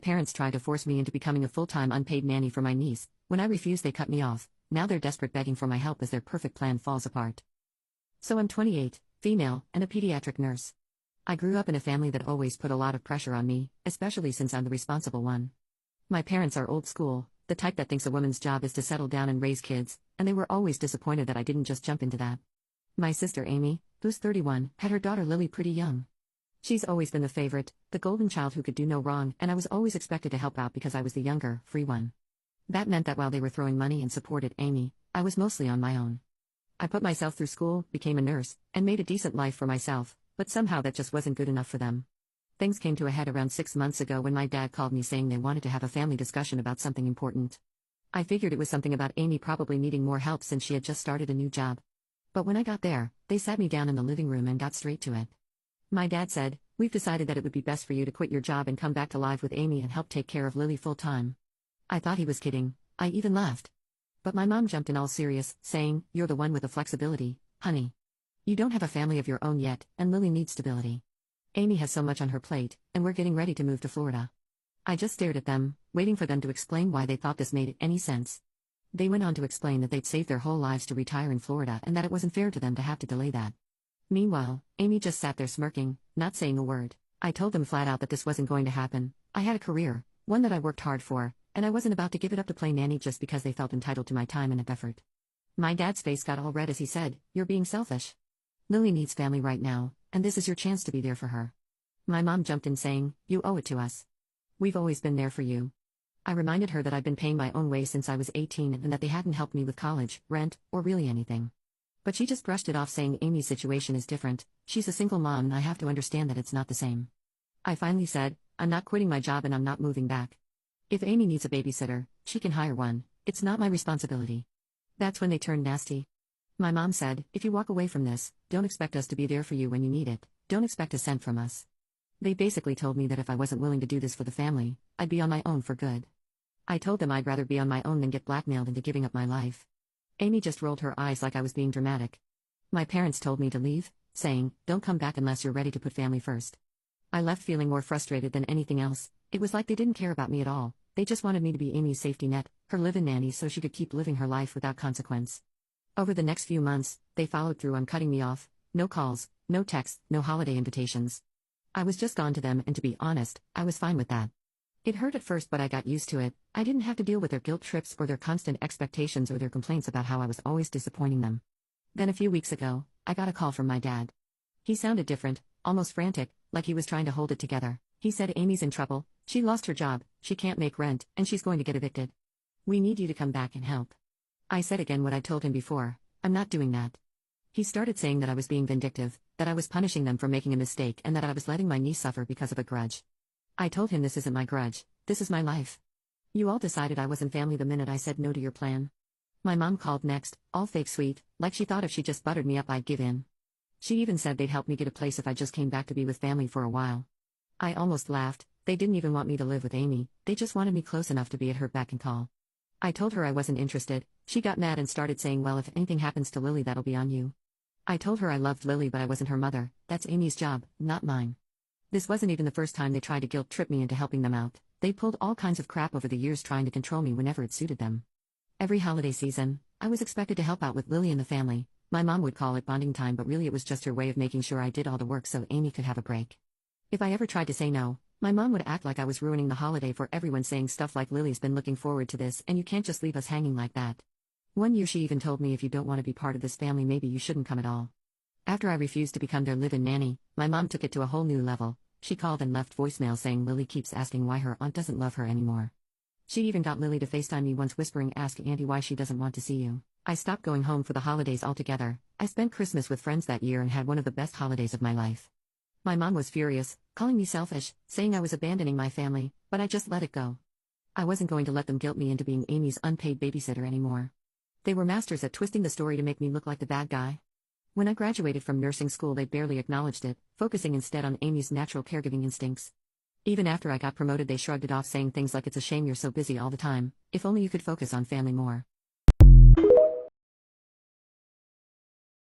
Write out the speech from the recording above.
Parents tried to force me into becoming a full-time unpaid nanny for my niece. When I refused, they cut me off. Now they're desperate, begging for my help as their perfect plan falls apart. So I'm 28, female, and a pediatric nurse. I grew up in a family that always put a lot of pressure on me, especially since I'm the responsible one. My parents are old school, the type that thinks a woman's job is to settle down and raise kids, and they were always disappointed that I didn't just jump into that. My sister Amy, who's 31, had her daughter Lily pretty young. She's always been the favorite, the golden child who could do no wrong, and I was always expected to help out because I was the younger, free one. That meant that while they were throwing money and supported Amy, I was mostly on my own. I put myself through school, became a nurse, and made a decent life for myself, but somehow that just wasn't good enough for them. Things came to a head around 6 months ago when my dad called me saying they wanted to have a family discussion about something important. I figured it was something about Amy probably needing more help since she had just started a new job. But when I got there, they sat me down in the living room and got straight to it. My dad said, "We've decided that it would be best for you to quit your job and come back to live with Amy and help take care of Lily full-time." I thought he was kidding. I even laughed. But my mom jumped in all serious, saying, "You're the one with the flexibility, honey. You don't have a family of your own yet, and Lily needs stability. Amy has so much on her plate, and we're getting ready to move to Florida." I just stared at them, waiting for them to explain why they thought this made any sense. They went on to explain that they'd saved their whole lives to retire in Florida and that it wasn't fair to them to have to delay that. Meanwhile, Amy just sat there smirking, not saying a word. I told them flat out that this wasn't going to happen. I had a career, one that I worked hard for, and I wasn't about to give it up to play nanny just because they felt entitled to my time and effort. My dad's face got all red as he said, "You're being selfish. Lily needs family right now, and this is your chance to be there for her." My mom jumped in saying, "You owe it to us. We've always been there for you." I reminded her that I'd been paying my own way since I was 18 and that they hadn't helped me with college, rent, or really anything. But she just brushed it off saying Amy's situation is different, she's a single mom and I have to understand that it's not the same. I finally said, "I'm not quitting my job and I'm not moving back. If Amy needs a babysitter, she can hire one, it's not my responsibility." That's when they turned nasty. My mom said, "If you walk away from this, don't expect us to be there for you when you need it, don't expect a cent from us." They basically told me that if I wasn't willing to do this for the family, I'd be on my own for good. I told them I'd rather be on my own than get blackmailed into giving up my life. Amy just rolled her eyes like I was being dramatic. My parents told me to leave, saying, "Don't come back unless you're ready to put family first." I left feeling more frustrated than anything else. It was like they didn't care about me at all, they just wanted me to be Amy's safety net, her live-in nanny so she could keep living her life without consequence. Over the next few months, they followed through on cutting me off, no calls, no texts, no holiday invitations. I was just gone to them and to be honest, I was fine with that. It hurt at first but I got used to it. I didn't have to deal with their guilt trips or their constant expectations or their complaints about how I was always disappointing them. Then a few weeks ago, I got a call from my dad. He sounded different, almost frantic, like he was trying to hold it together. He said Amy's in trouble, she lost her job, she can't make rent, and she's going to get evicted. "We need you to come back and help." I said again what I told him before, "I'm not doing that." He started saying that I was being vindictive, that I was punishing them for making a mistake and that I was letting my niece suffer because of a grudge. I told him this isn't my grudge, this is my life. You all decided I wasn't family the minute I said no to your plan. My mom called next, all fake sweet, like she thought if she just buttered me up I'd give in. She even said they'd help me get a place if I just came back to be with family for a while. I almost laughed. They didn't even want me to live with Amy, they just wanted me close enough to be at her beck and call. I told her I wasn't interested. She got mad and started saying, "Well, if anything happens to Lily that'll be on you." I told her I loved Lily but I wasn't her mother, that's Amy's job, not mine. This wasn't even the first time they tried to guilt trip me into helping them out. They pulled all kinds of crap over the years trying to control me whenever it suited them. Every holiday season, I was expected to help out with Lily and the family. My mom would call it bonding time but really it was just her way of making sure I did all the work so Amy could have a break. If I ever tried to say no, my mom would act like I was ruining the holiday for everyone, saying stuff like, "Lily's been looking forward to this and you can't just leave us hanging like that." One year she even told me, "If you don't want to be part of this family maybe you shouldn't come at all." After I refused to become their live-in nanny, my mom took it to a whole new level. She called and left voicemail saying Lily keeps asking why her aunt doesn't love her anymore. She even got Lily to FaceTime me once whispering, "Ask Auntie why she doesn't want to see you." I stopped going home for the holidays altogether. I spent Christmas with friends that year and had one of the best holidays of my life. My mom was furious, calling me selfish, saying I was abandoning my family, but I just let it go. I wasn't going to let them guilt me into being Amy's unpaid babysitter anymore. They were masters at twisting the story to make me look like the bad guy. When I graduated from nursing school they barely acknowledged it, focusing instead on Amy's natural caregiving instincts. Even after I got promoted they shrugged it off saying things like, "It's a shame you're so busy all the time, if only you could focus on family more."